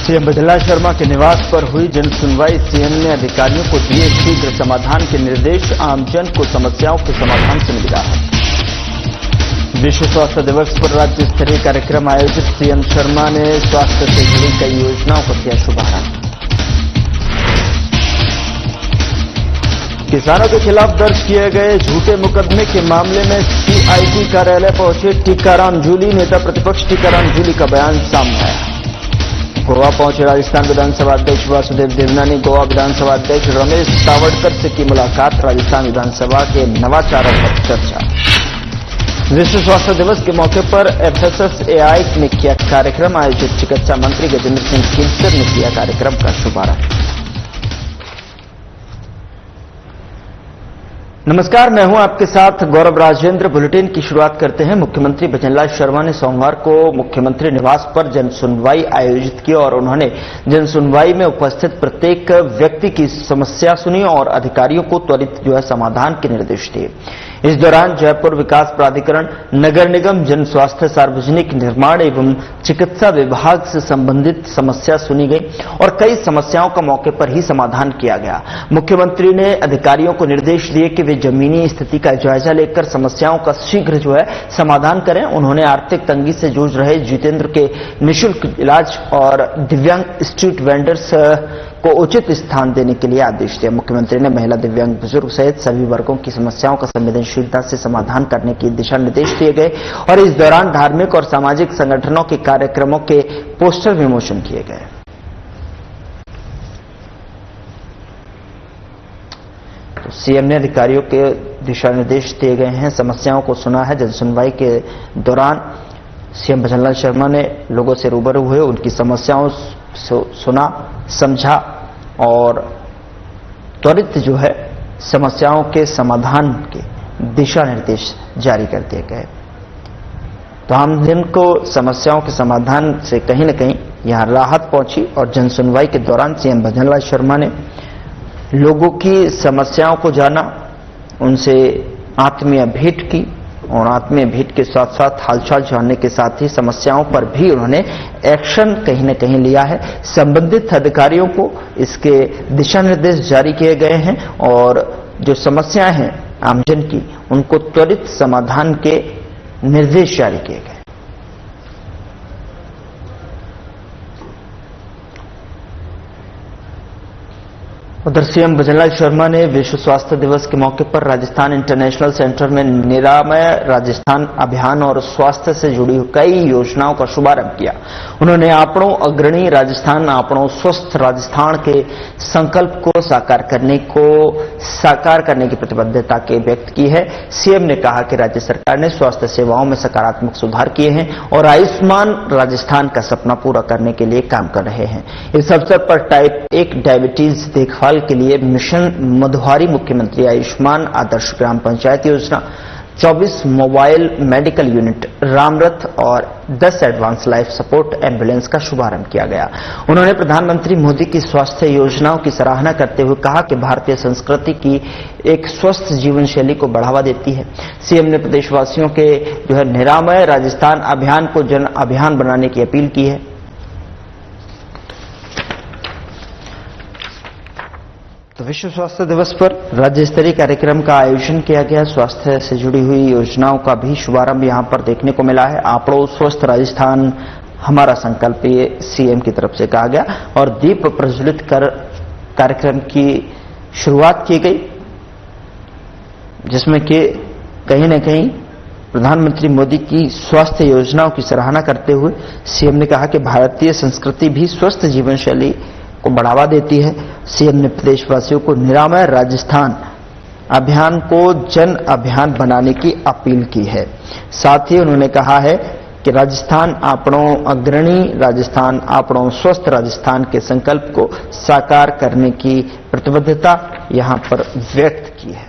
CM Bhajanlal Sharma के निवास पर हुई जन सुनवाई। सीएम ने अधिकारियों को दिए शीघ्र समाधान के निर्देश। आमजन को समस्याओं के समाधान से मिली राहत। विश्व स्वास्थ्य दिवस पर राज्य स्तरीय कार्यक्रम आयोजित। सीएम शर्मा ने स्वास्थ्य से जुड़ी कई योजनाओं का किया शुभारंभ। किसानों के खिलाफ दर्ज किए गए झूठे मुकदमे के मामले में सीआईटी कार्यालय पहुंचे टीकाराम जूली। नेता प्रतिपक्ष टीकाराम जूली का बयान सामने आया। गोवा पहुंचे राजस्थान विधानसभा अध्यक्ष वासुदेव देवनानी। गोवा विधानसभा अध्यक्ष रमेश तावड़कर से की मुलाकात। राजस्थान विधानसभा के नवाचारों पर चर्चा। विश्व स्वास्थ्य दिवस के मौके पर एफएसएसएआई ने किया कार्यक्रम आयोजित। चिकित्सा मंत्री गजेंद्र सिंह किलकर ने किया कार्यक्रम का शुभारंभ। नमस्कार, मैं हूं आपके साथ गौरव राजेंद्र। बुलेटिन की शुरुआत करते हैं। मुख्यमंत्री भजनलाल शर्मा ने सोमवार को मुख्यमंत्री निवास पर जनसुनवाई आयोजित की और उन्होंने जनसुनवाई में उपस्थित प्रत्येक व्यक्ति की समस्या सुनी और अधिकारियों को त्वरित समाधान के निर्देश दिए। इस दौरान जयपुर विकास प्राधिकरण, नगर निगम, जन स्वास्थ्य, सार्वजनिक निर्माण एवं चिकित्सा विभाग से संबंधित समस्या सुनी गई और कई समस्याओं का मौके पर ही समाधान किया गया। मुख्यमंत्री ने अधिकारियों को निर्देश दिए कि वे जमीनी स्थिति का जायजा लेकर समस्याओं का शीघ्र समाधान करें। उन्होंने आर्थिक तंगी से जूझ रहे जितेंद्र के निःशुल्क इलाज और दिव्यांग स्ट्रीट वेंडर्स को उचित स्थान देने के लिए आदेश दिया। मुख्यमंत्री ने महिला, दिव्यांग, बुजुर्ग सहित सभी वर्गों की समस्याओं का संवेदनशीलता से समाधान करने के दिशा निर्देश दिए गए और इस दौरान धार्मिक और सामाजिक संगठनों के कार्यक्रमों के पोस्टर विमोचन किए गए। तो सीएम ने अधिकारियों के दिशा निर्देश दिए गए हैं, समस्याओं को सुना है। जनसुनवाई के दौरान सीएम भजनलाल शर्मा ने लोगों से रूबरू हुए, उनकी समस्याओं सुना, समझा और त्वरित समस्याओं के समाधान के दिशा निर्देश जारी कर दिए गए। तो हम जिनको समस्याओं के समाधान से कहीं न कहीं यहां राहत पहुंची और जनसुनवाई के दौरान सीएम भजनलाल शर्मा ने लोगों की समस्याओं को जाना, उनसे आत्मीय भेंट की और आत्मीय भेंट के साथ साथ हालचाल जानने के साथ ही समस्याओं पर भी उन्होंने एक्शन कहीं न कहीं लिया है। संबंधित अधिकारियों को इसके दिशा निर्देश जारी किए गए हैं और जो समस्याएं हैं आमजन की, उनको त्वरित समाधान के निर्देश जारी किए गए। उधर सीएम भजनलाल शर्मा ने विश्व स्वास्थ्य दिवस के मौके पर राजस्थान इंटरनेशनल सेंटर में निरामय राजस्थान अभियान और स्वास्थ्य से जुड़ी कई योजनाओं का शुभारंभ किया। उन्होंने आपणो अग्रणी राजस्थान, आपणो स्वस्थ राजस्थान के संकल्प को साकार करने की प्रतिबद्धता के व्यक्त की है। सीएम ने कहा कि राज्य सरकार ने स्वास्थ्य सेवाओं में सकारात्मक सुधार किए हैं और आयुष्मान राजस्थान का सपना पूरा करने के लिए काम कर रहे हैं। इस अवसर पर टाइप 1 डायबिटीज देखभाल के लिए मिशन मधुहारी, मुख्यमंत्री आयुष्मान आदर्श ग्राम पंचायत योजना, 24 मोबाइल मेडिकल यूनिट, रामरथ और 10 एडवांस लाइफ सपोर्ट एम्बुलेंस का शुभारंभ किया गया। उन्होंने प्रधानमंत्री मोदी की स्वास्थ्य योजनाओं की सराहना करते हुए कहा कि भारतीय संस्कृति की एक स्वस्थ जीवन शैली को बढ़ावा देती है। सीएम ने प्रदेशवासियों के निरामय राजस्थान अभियान को जन अभियान बनाने की अपील की है। तो विश्व स्वास्थ्य दिवस पर राज्य स्तरीय कार्यक्रम का आयोजन किया गया। स्वास्थ्य से जुड़ी हुई योजनाओं का भी शुभारंभ यहां पर देखने को मिला है। आपणो स्वस्थ राजस्थान हमारा संकल्प, ये सीएम की तरफ से कहा गया और दीप प्रज्वलित कर कार्यक्रम की शुरुआत की गई, जिसमें कि कहीं न कहीं प्रधानमंत्री मोदी की स्वास्थ्य योजनाओं की सराहना करते हुए सीएम ने कहा कि भारतीय संस्कृति भी स्वस्थ जीवन शैली को बढ़ावा देती है। सीएम ने प्रदेशवासियों को निरामय राजस्थान अभियान को जन अभियान बनाने की अपील की है। साथ ही उन्होंने कहा है कि राजस्थान आपणो अग्रणी राजस्थान, आपणो स्वस्थ राजस्थान के संकल्प को साकार करने की प्रतिबद्धता यहां पर व्यक्त की है।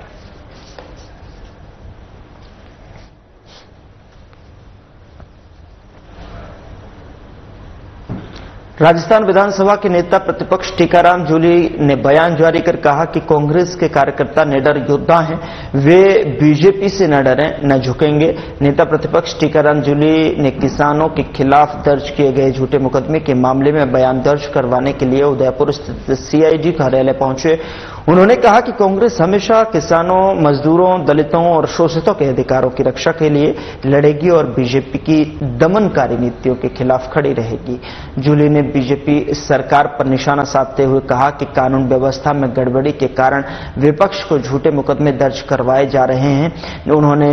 राजस्थान विधानसभा के नेता प्रतिपक्ष टीकाराम जूली ने बयान जारी कर कहा कि कांग्रेस के कार्यकर्ता निडर योद्धा हैं, वे बीजेपी से न डरें न झुकेंगे। नेता प्रतिपक्ष टीकाराम जूली ने किसानों के खिलाफ दर्ज किए गए झूठे मुकदमे के मामले में बयान दर्ज करवाने के लिए उदयपुर स्थित सीआईडी कार्यालय पहुंचे। उन्होंने कहा कि कांग्रेस हमेशा किसानों, मजदूरों, दलितों और शोषितों के अधिकारों की रक्षा के लिए लड़ेगी और बीजेपी की दमनकारी नीतियों के खिलाफ खड़ी रहेगी। जूली ने बीजेपी सरकार पर निशाना साधते हुए कहा कि कानून व्यवस्था में गड़बड़ी के कारण विपक्ष को झूठे मुकदमे दर्ज करवाए जा रहे हैं। उन्होंने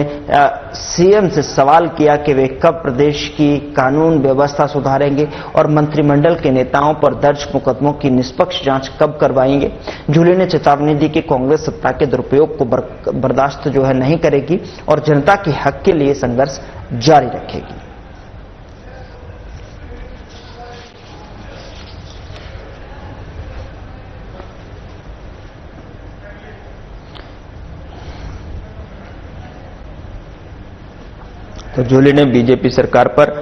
सीएम से सवाल किया कि वे कब प्रदेश की कानून व्यवस्था सुधारेंगे और मंत्रिमंडल के नेताओं पर दर्ज मुकदमों की निष्पक्ष जांच कब करवाएंगे। जूली ने चेतावनी दी कि कांग्रेस सत्ता के दुरुपयोग को बर्दाश्त नहीं करेगी और जनता के हक के लिए संघर्ष जारी रखेगी। तो जूली ने बीजेपी सरकार पर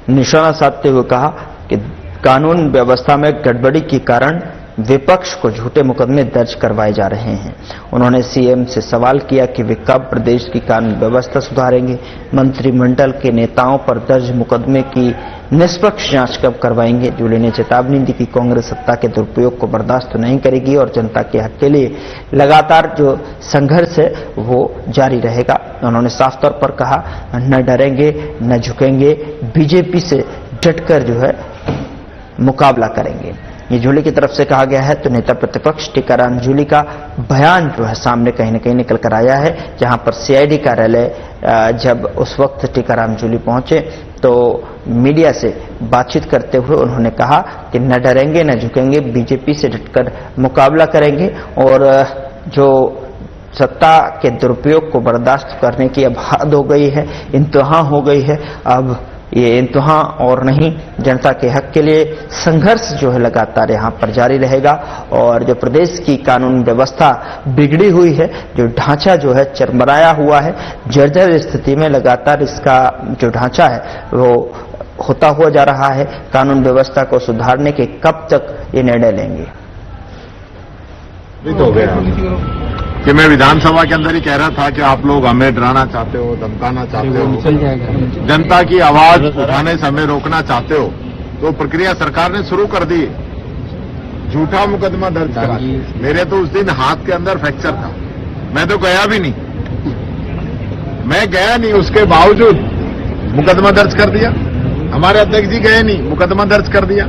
निशाना साधते हुए कहा कि कानून व्यवस्था में गड़बड़ी के कारण विपक्ष को झूठे मुकदमे दर्ज करवाए जा रहे हैं। उन्होंने सीएम से सवाल किया कि वे कब प्रदेश की कानून व्यवस्था सुधारेंगे, मंत्रिमंडल के नेताओं पर दर्ज मुकदमे की निष्पक्ष जांच कब करवाएंगे। जूली ने चेतावनी दी कि कांग्रेस सत्ता के दुरुपयोग को बर्दाश्त नहीं करेगी और जनता के हक के लिए लगातार जो संघर्ष है वो जारी रहेगा। उन्होंने साफ तौर पर कहा, न डरेंगे न झुकेंगे, बीजेपी से डटकर मुकाबला करेंगे। ये जूली की तरफ से कहा गया है। तो नेता प्रतिपक्ष टीकाराम जूली का बयान सामने कहीं न कहीं निकल कर आया है, जहां पर सीआईडी कार्यालय जब उस वक्त टीकाराम जूली पहुंचे तो मीडिया से बातचीत करते हुए उन्होंने कहा कि न डरेंगे न झुकेंगे, बीजेपी से डटकर मुकाबला करेंगे और जो सत्ता के दुरुपयोग को बर्दाश्त करने की अब हद हो गई है, इंतहा हो गई है। अब ये इंतहा और नहीं, जनता के हक के लिए संघर्ष लगातार यहाँ पर जारी रहेगा और जो प्रदेश की कानून व्यवस्था बिगड़ी हुई है, जो ढांचा चरमराया हुआ है, जर्जर स्थिति में लगातार इसका जो ढांचा है वो होता हुआ जा रहा है। कानून व्यवस्था को सुधारने के कब तक ये निर्णय लेंगे। हो गया कि मैं विधानसभा के अंदर ही कह रहा था कि आप लोग हमें डराना चाहते हो, धमकाना चाहते हो, जनता की आवाज उठाने से हमें रोकना चाहते हो, तो प्रक्रिया सरकार ने शुरू कर दी। झूठा मुकदमा दर्ज करा। मेरे तो उस दिन हाथ के अंदर फ्रैक्चर था, मैं तो गया भी नहीं, मैं गया नहीं, उसके बावजूद मुकदमा दर्ज कर दिया। हमारे अध्यक्ष जी गए नहीं, मुकदमा दर्ज कर दिया।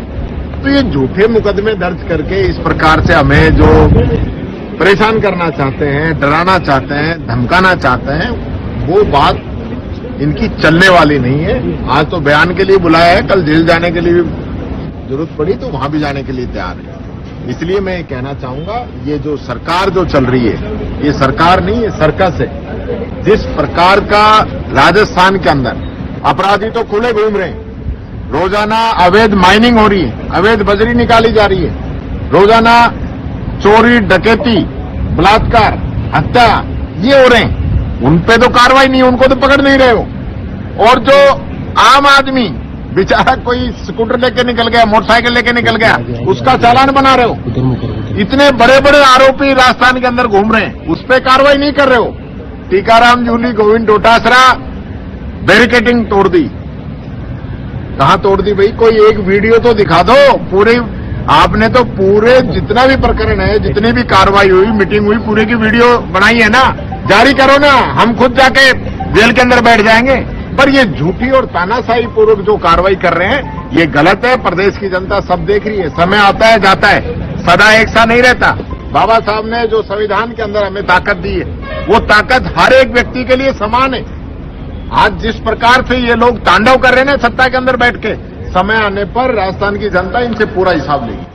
तो ये झूठे मुकदमे दर्ज करके इस प्रकार से हमें जो परेशान करना चाहते हैं, डराना चाहते हैं, धमकाना चाहते हैं, वो बात इनकी चलने वाली नहीं है। आज तो बयान के लिए बुलाया है, कल जेल जाने के लिए भी जरूरत पड़ी तो वहां भी जाने के लिए तैयार है। इसलिए मैं कहना चाहूंगा, ये जो सरकार जो चल रही है, ये सरकार नहीं, ये सर्कस है। जिस प्रकार का राजस्थान के अंदर अपराधी तो खुले घूम रहे हैं, रोजाना अवैध माइनिंग हो रही है, अवैध बजरी निकाली जा रही है, रोजाना चोरी, डकैती, बलात्कार, हत्या ये हो रहे हैं, उन पे तो कार्रवाई नहीं, उनको तो पकड़ नहीं रहे हो। और जो आम आदमी बेचारा कोई स्कूटर लेके निकल गया, मोटरसाइकिल लेके निकल गया, उसका चालान बना रहे हो। इतने बड़े बड़े आरोपी राजस्थान के अंदर घूम रहे हैं, उस पर कार्रवाई नहीं कर रहे हो। टीकाराम जूली, गोविंद डोटासरा बैरिकेडिंग तोड़ दी। कहां तोड़ दी भाई? कोई एक वीडियो तो दिखा दो। पूरे आपने तो पूरे जितना भी प्रकरण है, जितनी भी कार्रवाई हुई, मीटिंग हुई, पूरे की वीडियो बनाई है ना, जारी करो ना, हम खुद जाके जेल के अंदर बैठ जाएंगे। पर ये झूठी और तानाशाही पूर्वक जो कार्रवाई कर रहे हैं, ये गलत है। प्रदेश की जनता सब देख रही है। समय आता है, जाता है, सदा एक सा नहीं रहता। बाबा साहब ने जो संविधान के अंदर हमें ताकत दी है, वो ताकत हर एक व्यक्ति के लिए समान है। आज जिस प्रकार से ये लोग तांडव कर रहे हैं ना सत्ता के अंदर बैठ के, समय आने पर राजस्थान की जनता इनसे पूरा हिसाब लेगी।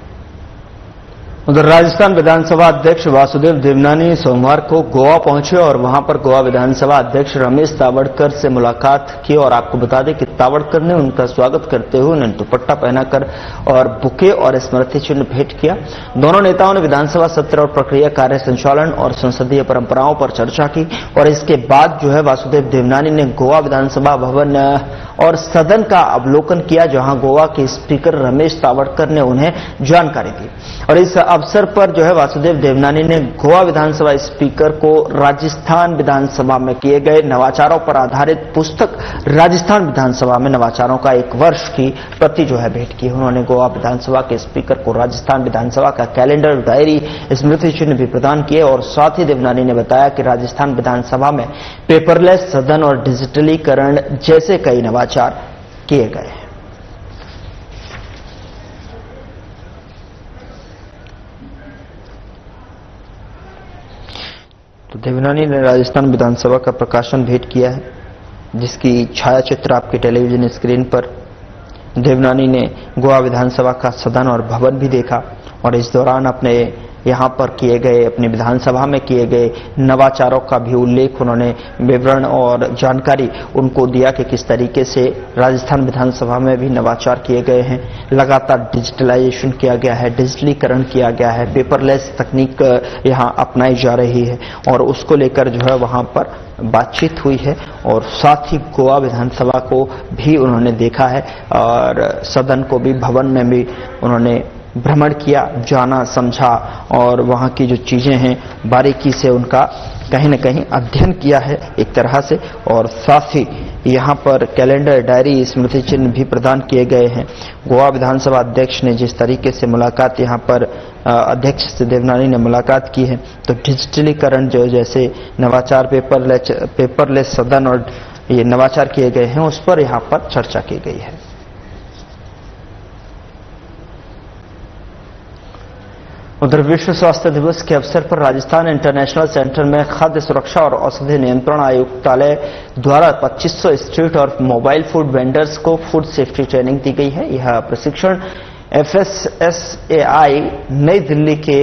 उधर राजस्थान विधानसभा अध्यक्ष वासुदेव देवनानी सोमवार को गोवा पहुंचे और वहां पर गोवा विधानसभा अध्यक्ष रमेश तावड़कर से मुलाकात की और आपको बता दें कि तावड़कर ने उनका स्वागत करते हुए उन्हें दुपट्टा पहनाकर और बुके और स्मृति चिन्ह भेंट किया। दोनों नेताओं ने विधानसभा सत्र और प्रक्रिया, कार्य संचालन और संसदीय परंपराओं पर चर्चा की और इसके बाद वासुदेव देवनानी ने गोवा विधानसभा भवन और सदन का अवलोकन किया, जहां गोवा के स्पीकर रमेश तावड़कर ने उन्हें जानकारी दी। और इस अवसर पर जो है वासुदेव देवनानी ने गोवा विधानसभा स्पीकर को राजस्थान विधानसभा में किए गए नवाचारों पर आधारित पुस्तक राजस्थान विधानसभा में नवाचारों का 1 वर्ष की प्रति जो है भेंट की। उन्होंने गोवा विधानसभा के स्पीकर को राजस्थान विधानसभा का कैलेंडर, डायरी, स्मृति चिन्ह भी प्रदान किए। और साथ ही देवनानी ने बताया कि राजस्थान विधानसभा में पेपरलेस सदन और डिजिटलीकरण जैसे कई नवाचार किए गए हैं। तो देवनानी ने राजस्थान विधानसभा का प्रकाशन भेंट किया है, जिसकी छायाचित्र आपके टेलीविजन स्क्रीन पर। देवनानी ने गोवा विधानसभा का सदन और भवन भी देखा और इस दौरान अपने यहां पर किए गए, अपनी विधानसभा में किए गए नवाचारों का भी उल्लेख, उन्होंने विवरण और जानकारी उनको दिया कि किस तरीके से राजस्थान विधानसभा में भी नवाचार किए गए हैं। लगातार डिजिटलाइजेशन किया गया है, डिजिटलीकरण किया गया है, पेपरलेस तकनीक यहां अपनाई जा रही है और उसको लेकर जो है वहां पर बातचीत हुई है। और साथ ही गोवा विधानसभा को भी उन्होंने देखा है और सदन को भी, भवन में भी उन्होंने भ्रमण किया, जाना, समझा और वहां की जो चीजें हैं बारीकी से उनका कहीं न कहीं अध्ययन किया है एक तरह से। और साथ ही यहां पर कैलेंडर, डायरी, स्मृति चिन्ह भी प्रदान किए गए हैं। गोवा विधानसभा अध्यक्ष ने जिस तरीके से मुलाकात यहां पर अध्यक्ष से देवनानी ने मुलाकात की है, तो डिजिटलीकरण जो जैसे नवाचार, पेपरलेस सदन और ये नवाचार किए गए हैं, उस पर यहां पर चर्चा की गई है। उधर विश्व स्वास्थ्य दिवस के अवसर पर राजस्थान इंटरनेशनल सेंटर में खाद्य सुरक्षा और औषधि नियंत्रण आयुक्तालय द्वारा 2500 स्ट्रीट और मोबाइल फूड वेंडर्स को फूड सेफ्टी ट्रेनिंग दी गई है। यह प्रशिक्षण FSSAI नई दिल्ली के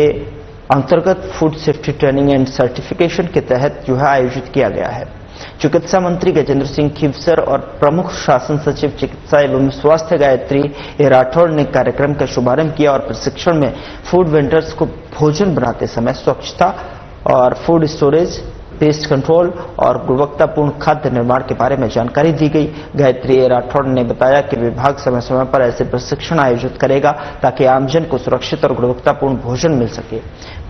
अंतर्गत food safety training and certification के तहत जो है आयोजित किया गया है। चिकित्सा मंत्री गजेंद्र सिंह खीवसर और प्रमुख शासन सचिव चिकित्सा एवं स्वास्थ्य गायत्री राठौड़ ने कार्यक्रम का शुभारंभ किया और प्रशिक्षण में फूड वेंडर्स को भोजन बनाते समय स्वच्छता और फूड स्टोरेज, पेस्ट कंट्रोल और गुणवत्तापूर्ण खाद्य निर्माण के बारे में जानकारी दी गई। गायत्री राठौड़ ने बताया कि विभाग समय समय पर ऐसे प्रशिक्षण आयोजित करेगा ताकि आमजन को सुरक्षित और गुणवत्तापूर्ण भोजन मिल सके।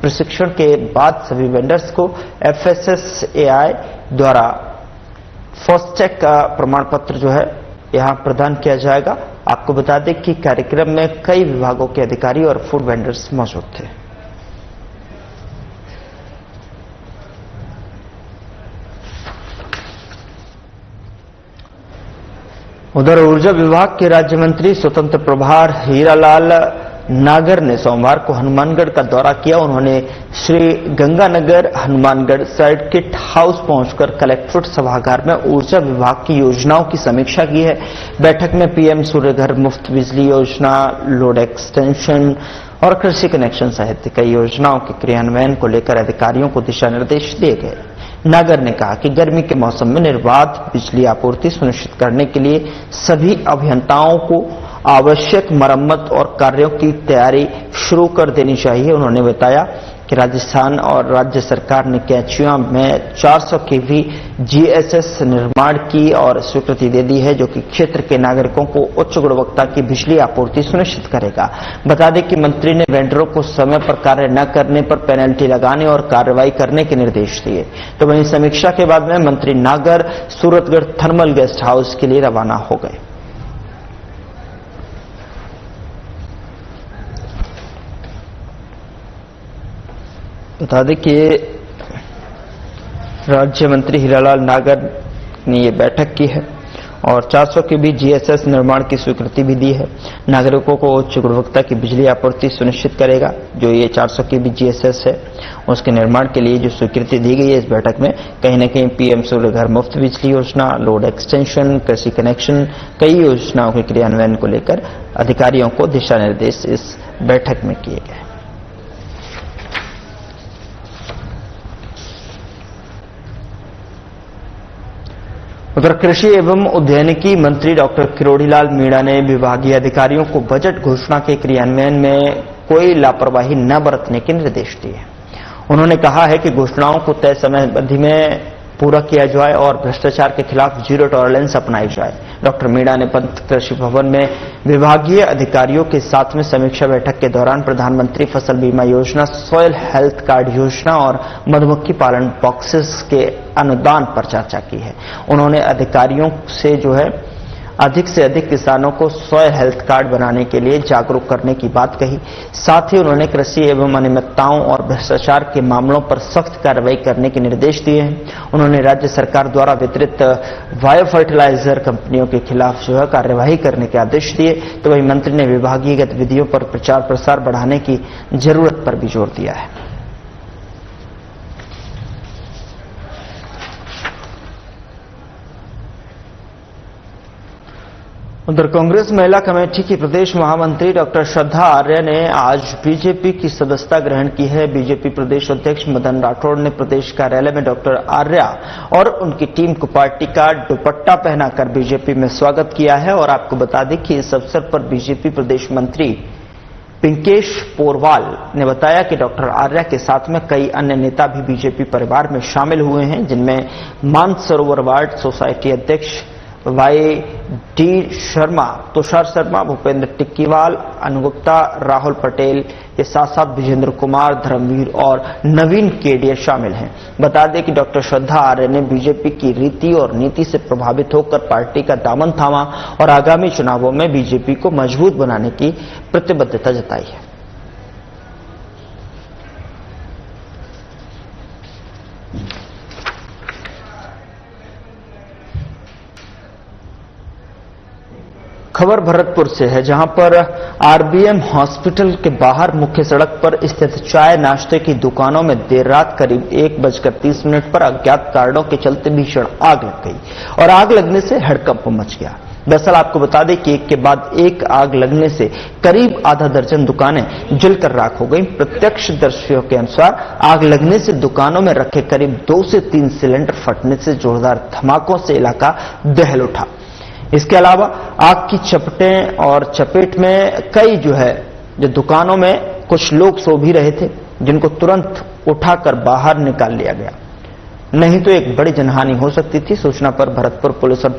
प्रशिक्षण के बाद सभी वेंडर्स को FSSAI द्वारा फास्टैग का प्रमाण पत्र जो है यहां प्रदान किया जाएगा। आपको बता दें कि कार्यक्रम में कई विभागों के अधिकारी और फूड वेंडर्स मौजूद थे। उधर ऊर्जा विभाग के राज्य मंत्री स्वतंत्र प्रभार हीरालाल नागर ने सोमवार को हनुमानगढ़ का दौरा किया। उन्होंने श्री गंगानगर हनुमानगढ़ सर्किट हाउस पहुंचकर कलेक्ट्रेट सभागार में ऊर्जा विभाग की योजनाओं की समीक्षा की है। बैठक में PM सूर्यघर मुफ्त बिजली योजना, लोड एक्सटेंशन और कृषि कनेक्शन सहित कई योजनाओं के क्रियान्वयन को लेकर अधिकारियों को दिशा निर्देश दिए गए। नागर ने कहा कि गर्मी के मौसम में निर्बाध बिजली आपूर्ति सुनिश्चित करने के लिए सभी अभियंताओं को आवश्यक मरम्मत और कार्यों की तैयारी शुरू कर देनी चाहिए। उन्होंने बताया कि राजस्थान और राज्य सरकार ने कैचिया में 400 kV GSS निर्माण की और स्वीकृति दे दी है, जो कि क्षेत्र के नागरिकों को उच्च गुणवत्ता की बिजली आपूर्ति सुनिश्चित करेगा। बता दें कि मंत्री ने वेंडरों को समय पर कार्य न करने पर पेनल्टी लगाने और कार्रवाई करने के निर्देश दिए। तो वहीं समीक्षा के बाद में मंत्री नागर सूरतगढ़ थर्मल गेस्ट हाउस के लिए रवाना हो गए। बता दें कि राज्य मंत्री हीरालाल नागर ने ये बैठक की है और 400 kV GSS निर्माण की स्वीकृति भी दी है। नागरिकों को उच्च गुणवत्ता की बिजली आपूर्ति सुनिश्चित करेगा। जो ये 400 kV GSS है उसके निर्माण के लिए जो स्वीकृति दी गई है इस बैठक में, कहीं न कहीं PM सूर्यघर मुफ्त बिजली योजना, लोड एक्सटेंशन, कृषि कनेक्शन, कई योजनाओं के क्रियान्वयन को लेकर अधिकारियों को दिशा निर्देश इस बैठक में किए गए। उधर कृषि एवं उद्यानिकी मंत्री डॉक्टर किरोड़ीलाल मीणा ने विभागीय अधिकारियों को बजट घोषणा के क्रियान्वयन में कोई लापरवाही न बरतने के निर्देश दिए। उन्होंने कहा है कि घोषणाओं को तय समय अवधि में पूरा किया जाए और भ्रष्टाचार के खिलाफ जीरो टॉलरेंस अपनाई जाए। डॉक्टर मीणा ने पंत कृषि भवन में विभागीय अधिकारियों के साथ में समीक्षा बैठक के दौरान प्रधानमंत्री फसल बीमा योजना, सॉइल हेल्थ कार्ड योजना और मधुमक्खी पालन बॉक्सेस के अनुदान पर चर्चा की है। उन्होंने अधिकारियों से अधिक से अधिक किसानों को सॉइल हेल्थ कार्ड बनाने के लिए जागरूक करने की बात कही। साथ ही उन्होंने कृषि एवं अनियमितताओं और भ्रष्टाचार के मामलों पर सख्त कार्रवाई करने के निर्देश दिए हैं। उन्होंने राज्य सरकार द्वारा वितरित बायो फर्टिलाइजर कंपनियों के खिलाफ कार्यवाही करने के आदेश दिए। तो वहीं मंत्री ने विभागीय गतिविधियों पर प्रचार प्रसार बढ़ाने की जरूरत पर भी जोर दिया है। उधर कांग्रेस महिला कमेटी की प्रदेश महामंत्री डॉक्टर श्रद्धा आर्य ने आज बीजेपी की सदस्यता ग्रहण की है। बीजेपी प्रदेश अध्यक्ष मदन राठौड़ ने प्रदेश कार्यालय में डॉक्टर आर्य और उनकी टीम को पार्टी का दुपट्टा पहनाकर बीजेपी में स्वागत किया है। और आपको बता दें कि इस अवसर पर बीजेपी प्रदेश मंत्री पिंकेश पोरवाल ने बताया कि डॉक्टर आर्य के साथ में कई अन्य नेता भी बीजेपी परिवार में शामिल हुए हैं, जिनमें मानसरोवर वार्ड सोसाइटी अध्यक्ष YD शर्मा, तुषार शर्मा, भूपेंद्र टिक्कीवाल, अनुगुप्ता, राहुल पटेल के साथ साथ विजेंद्र कुमार, धर्मवीर और नवीन केडिया शामिल हैं। बता दें कि डॉक्टर श्रद्धा आर्य ने बीजेपी की रीति और नीति से प्रभावित होकर पार्टी का दामन थामा और आगामी चुनावों में बीजेपी को मजबूत बनाने की प्रतिबद्धता जताई है। खबर भरतपुर से है, जहां पर RBM हॉस्पिटल के बाहर मुख्य सड़क पर स्थित चाय नाश्ते की दुकानों में देर रात करीब 1:30 पर अज्ञात कारणों के चलते भीषण आग लग गई और आग लगने से हड़कंप मच गया। दरअसल आपको बता दें कि एक के बाद एक आग लगने से करीब आधा दर्जन दुकानें जलकर राख हो गई। प्रत्यक्षदर्शियों के अनुसार आग लगने से दुकानों में रखे करीब 2 से 3 सिलेंडर फटने से जोरदार धमाकों से इलाका दहल उठा। इसके अलावा आग की चपेटें और चपेट में कई जो दुकानों में कुछ लोग सो भी रहे थे, जिनको तुरंत उठाकर बाहर निकाल लिया गया, नहीं तो एक बड़ी जनहानि हो सकती थी। सूचना पर भरतपुर पुलिस और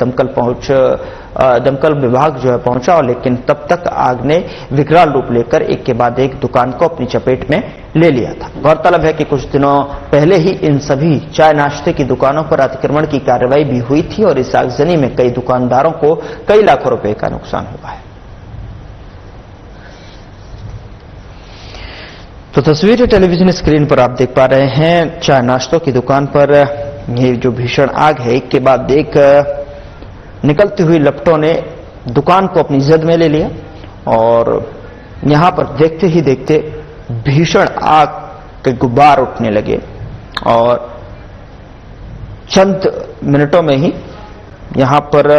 दमकल विभाग पहुंचा, और लेकिन तब तक आग ने विकराल रूप लेकर एक के बाद एक दुकान को अपनी चपेट में ले लिया था। गौरतलब है कि कुछ दिनों पहले ही इन सभी चाय नाश्ते की दुकानों पर अतिक्रमण की कार्रवाई भी हुई थी और इस आगजनी में कई दुकानदारों को कई लाखों रुपए का नुकसान हुआ है। तो तस्वीर टेलीविजन स्क्रीन पर आप देख पा रहे हैं, चाय नाश्तों की दुकान पर ये जो भीषण आग है, एक के बाद एक निकलती हुई लपटों ने दुकान को अपनी जद में ले लिया और यहां पर देखते ही देखते भीषण आग के गुब्बार उठने लगे और चंद मिनटों में ही यहां पर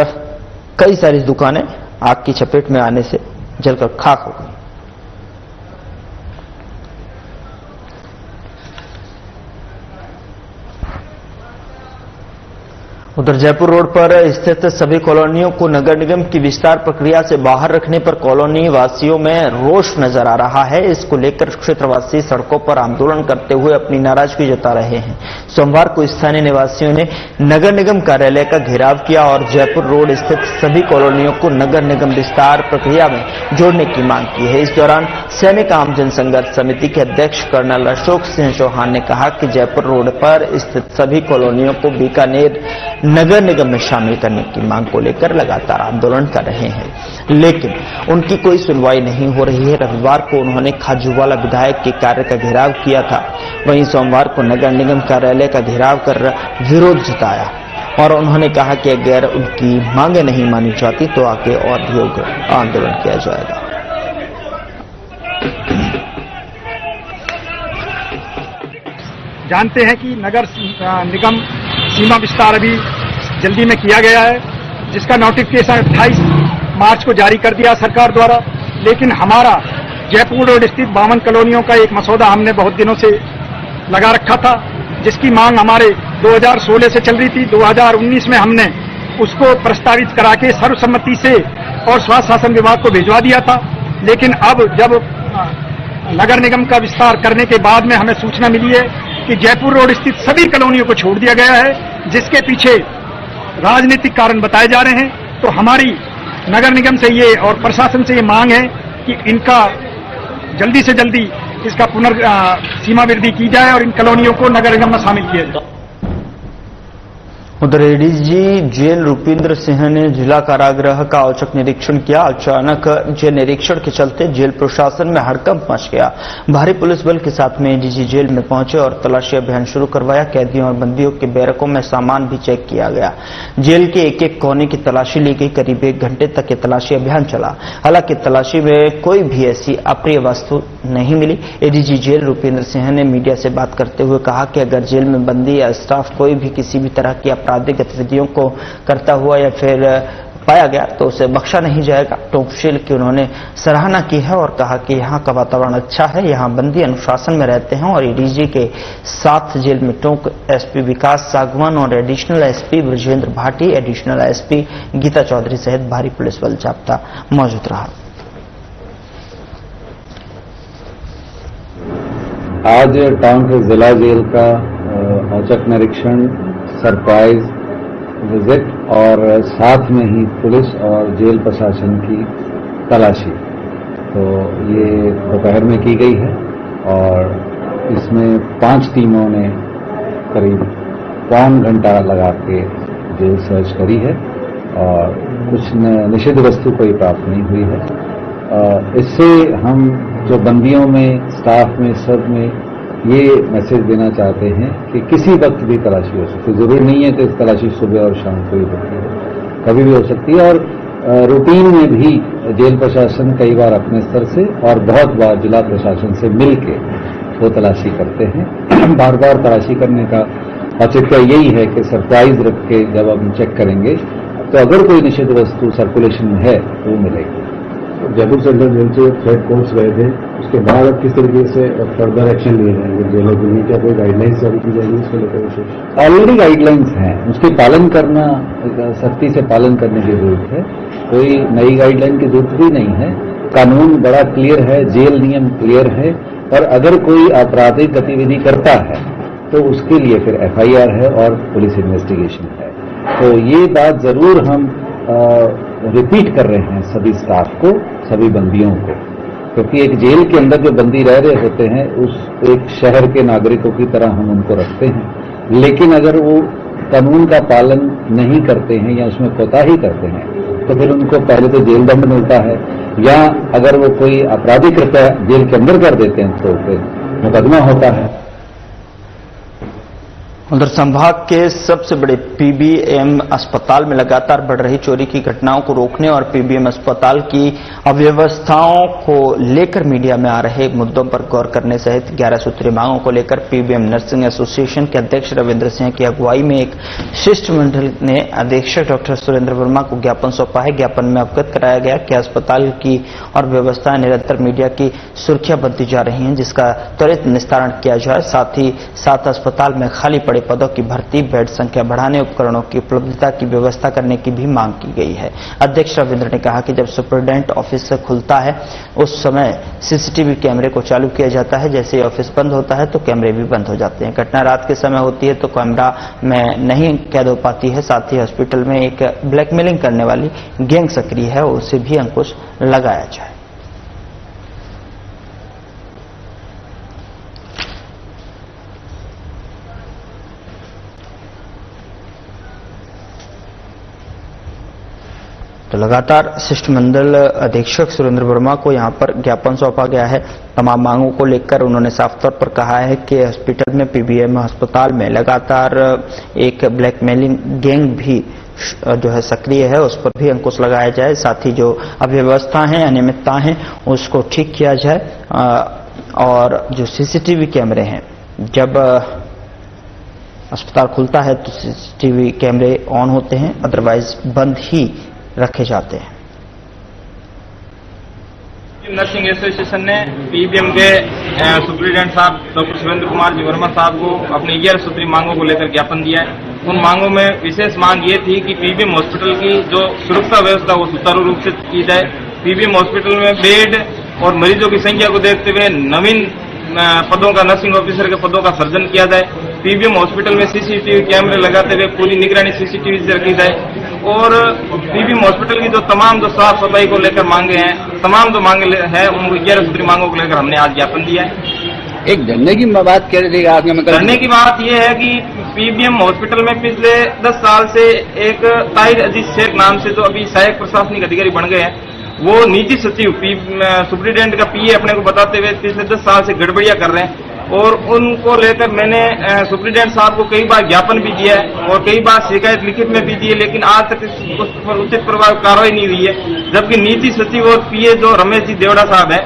कई सारी दुकानें आग की चपेट में आने से जलकर खाक हो गई। उधर जयपुर रोड पर स्थित सभी कॉलोनियों को नगर निगम की विस्तार प्रक्रिया से बाहर रखने पर कॉलोनी वासियों में रोष नजर आ रहा है। इसको लेकर क्षेत्रवासी सड़कों पर आंदोलन करते हुए अपनी नाराजगी जता रहे हैं। सोमवार को स्थानीय निवासियों ने नगर निगम कार्यालय का घेराव किया और जयपुर रोड स्थित सभी कॉलोनियों को नगर निगम विस्तार प्रक्रिया में जोड़ने की मांग की है। इस दौरान सैनिक आम जनसंघर्ष समिति के अध्यक्ष कर्नल अशोक सिंह चौहान ने कहा कि जयपुर रोड पर स्थित सभी कॉलोनियों को बीकानेर नगर निगम में शामिल करने की मांग को लेकर लगातार आंदोलन कर रहे हैं, लेकिन उनकी कोई सुनवाई नहीं हो रही है। रविवार को उन्होंने खाजूवाला विधायक के कार्य का घेराव किया था, वहीं सोमवार को नगर निगम कार्यालय का घेराव कर विरोध जताया और उन्होंने कहा कि अगर उनकी मांगे नहीं मानी जाती तो आगे और भी उग्र आंदोलन किया जाएगा। जानते हैं कि नगर निगम सीमा विस्तार अभी जल्दी में किया गया है, जिसका नोटिफिकेशन 28 मार्च को जारी कर दिया सरकार द्वारा, लेकिन हमारा जयपुर रोड स्थित 52 कॉलोनियों का एक मसौदा हमने बहुत दिनों से लगा रखा था, जिसकी मांग हमारे 2016 से चल रही थी। 2019 में हमने उसको प्रस्तावित करा के सर्वसम्मति से और स्वास्थ्य शासन विभाग को भिजवा दिया था, लेकिन अब जब नगर निगम का विस्तार करने के बाद में हमें सूचना मिली है कि जयपुर रोड स्थित सभी कॉलोनियों को छोड़ दिया गया है जिसके पीछे राजनीतिक कारण बताए जा रहे हैं। तो हमारी नगर निगम से ये और प्रशासन से ये मांग है कि इनका जल्दी से जल्दी इसका सीमा वृद्धि की जाए और इन कॉलोनियों को नगर निगम में शामिल किया जाए। उधर एडीजी जेल रूपिंद्र सिंह ने जिला कारागृह का औचक निरीक्षण किया। अचानक जेल निरीक्षण के चलते जेल प्रशासन में हड़कंप मच गया। भारी पुलिस बल के साथ में एडीजी जेल में पहुंचे और तलाशी अभियान शुरू करवाया। कैदियों और बंदियों के बैरकों में सामान भी चेक किया गया। जेल के एक एक कोने की तलाशी ली गई। करीब 1 घंटे तक ये तलाशी अभियान चला। हालांकि तलाशी में कोई भी ऐसी अप्रिय वस्तु नहीं मिली। एडीजी जेल रूपिंद्र सिंह ने मीडिया से बात करते हुए कहा कि अगर जेल में बंदी या स्टाफ कोई भी किसी भी तरह की आपराधिक गतिविधियों को करता हुआ या फिर पाया गया तो उसे बख्शा नहीं जाएगा। टोंकशील की उन्होंने सराहना की है और कहा कि यहाँ का वातावरण अच्छा है, यहाँ बंदी अनुशासन में रहते हैं और एडीजी के साथ जेल में टोंक एसपी विकास सागवान और additional SP Brajendra Bhati, additional SP Geeta Chaudhary सहित भारी पुलिस बल जाब्ता मौजूद रहा। आज टोंक जिला जेल का औचक निरीक्षण, सरप्राइज विजिट और साथ में ही पुलिस और जेल प्रशासन की तलाशी तो ये दोपहर में की गई है और इसमें 5 टीमों ने करीब 1 घंटा लगा के जेल सर्च करी है और कुछ निषिद्ध वस्तु कोई प्राप्त नहीं हुई है। इससे हम जो बंदियों में, स्टाफ में, सब में ये मैसेज देना चाहते हैं कि किसी वक्त भी तलाशी हो सकती है। जरूरी नहीं है कि तलाशी सुबह और शाम को ही होती है, कभी भी हो सकती है। और रूटीन में भी जेल प्रशासन कई बार अपने स्तर से और बहुत बार जिला प्रशासन से मिलके वो तलाशी करते हैं। बार बार तलाशी करने का औचित्य यही है कि सरप्राइज रख के जब हम चेक करेंगे तो अगर कोई निषिद्ध वस्तु सर्कुलेशन में है तो वो मिलेगी। जयपुर सेंट्रल जेल से फ्लैट कोर्स गए थे, उसके बाद अब किस तरीके से फर्दर एक्शन लिए जाएंगे जेलों के लिए? क्या कोई गाइडलाइंस जारी की जाएगी इसको लेकर विशेष? ऑलरेडी गाइडलाइंस हैं, उसके पालन करना, सख्ती से पालन करने की जरूरत है। कोई नई गाइडलाइन की जरूरत भी नहीं है। कानून बड़ा क्लियर है, जेल नियम क्लियर है और अगर कोई आपराधिक गतिविधि करता है तो उसके लिए फिर FIR है और पुलिस इन्वेस्टिगेशन है। तो ये बात जरूर हम रिपीट कर रहे हैं सभी स्टाफ को, सभी बंदियों को, क्योंकि एक जेल के अंदर जो बंदी रह रहे होते हैं उस एक शहर के नागरिकों की तरह हम उनको रखते हैं। लेकिन अगर वो कानून का पालन नहीं करते हैं या उसमें कोताही करते हैं तो फिर उनको पहले तो जेल दंड मिलता है या अगर वो कोई आपराधिक कृत्य जेल के अंदर कर देते हैं तो फिर मुकदमा होता है। उधर संभाग के सबसे बड़े पीबीएम अस्पताल में लगातार बढ़ रही चोरी की घटनाओं को रोकने और पीबीएम अस्पताल की अव्यवस्थाओं को लेकर मीडिया में आ रहे मुद्दों पर गौर करने सहित 11 सूत्रीय मांगों को लेकर पीबीएम नर्सिंग एसोसिएशन के अध्यक्ष रविंद्र सिंह की अगुवाई में एक शिष्टमंडल ने अधीक्षक डॉक्टर सुरेंद्र वर्मा को ज्ञापन सौंपा है। ज्ञापन में अवगत कराया गया कि अस्पताल की और व्यवस्थाएं निरंतर मीडिया की सुर्खियां बनती जा रही हैं, जिसका त्वरित निस्तारण किया जाए। साथ ही साथ अस्पताल में खाली पड़े पदों की भर्ती, बेड संख्या बढ़ाने, उपकरणों की उपलब्धता की व्यवस्था करने की भी मांग की गई है। अध्यक्ष रविंद्र ने कहा कि जब सुपरिटेंडेंट ऑफिस खुलता है उस समय सीसीटीवी कैमरे को चालू किया जाता है, जैसे ही ऑफिस बंद होता है तो कैमरे भी बंद हो जाते हैं। घटना रात के समय होती है तो कैमरा में नहीं कैद हो पाती है। साथ ही हॉस्पिटल में एक ब्लैकमेलिंग करने वाली गैंग सक्रिय है, उसे भी अंकुश लगाया जाए। तो लगातार शिष्टमंडल अधीक्षक सुरेंद्र वर्मा को यहां पर ज्ञापन सौंपा गया है। तमाम मांगों को लेकर उन्होंने साफ तौर पर कहा है कि हॉस्पिटल में, पीबीएम अस्पताल में लगातार एक ब्लैकमेलिंग गैंग भी जो है सक्रिय है, उस पर भी अंकुश लगाया जाए। साथ ही जो अव्यवस्था है, अनियमितता है, उसको ठीक किया जाए। और जो सीसीटीवी कैमरे हैं, जब अस्पताल खुलता है तो सीसीटीवी कैमरे ऑन होते हैं, अदरवाइज बंद ही रखे जाते हैं। नर्सिंग एसोसिएशन ने पीबीएम के सुप्रिटेंडेंट साहब डॉक्टर सुरेंद्र कुमार जी वर्मा साहब को अपनी 11 सूत्री मांगों को लेकर ज्ञापन दिया है। उन मांगों में विशेष मांग ये थी कि पीबीएम हॉस्पिटल की जो सुरक्षा व्यवस्था वो सुचारू रूप से की जाए। पीबीएम हॉस्पिटल में बेड और मरीजों की संख्या को देखते हुए नवीन पदों का, नर्सिंग ऑफिसर के पदों का सृजन किया जाए। पीबीएम हॉस्पिटल में सीसीटीवी कैमरे लगाते हुए पूरी निगरानी सीसीटीवी से रखी जाए और पीबीएम हॉस्पिटल की जो तमाम जो साफ सफाई को लेकर मांगे हैं, तमाम जो मांगे हैं उनको 11 सूत्री मांगों को लेकर हमने आज ज्ञापन दिया है। एक धरने की बात कह रही थी आपने, मैं धरने की बात यह है कि पीबीएम हॉस्पिटल में पिछले 10 साल से एक ताहिर अजीज शेख नाम से जो अभी सहायक प्रशासनिक अधिकारी बन गए हैं, वो निजी सचिव सुप्रीडेंट का पीए अपने को बताते हुए पिछले 10 साल से गड़बड़ियां कर रहे हैं और उनको लेकर मैंने सुप्रीडेंट साहब को कई बार ज्ञापन भी दिया है और कई बार शिकायत लिखित में भी दी है, लेकिन आज तक उस पर उचित कार्रवाई नहीं हुई है। जबकि निजी सचिव और पीए जो रमेश जी देवड़ा साहब है,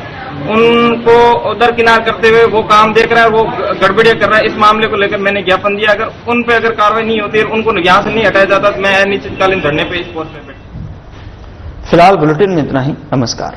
उनको दरकिनार करते हुए वो काम देख रहा है, वो गड़बड़ियां कर रहा है। इस मामले को लेकर मैंने ज्ञापन दिया, अगर उन पर अगर कार्रवाई नहीं होती, उनको यहाँ से नहीं हटाया जाता तो मैं अनिश्चितकालीन धरने पे इस पोस्ट पे बैठ। फिलहाल बुलेटिन में इतना ही। नमस्कार।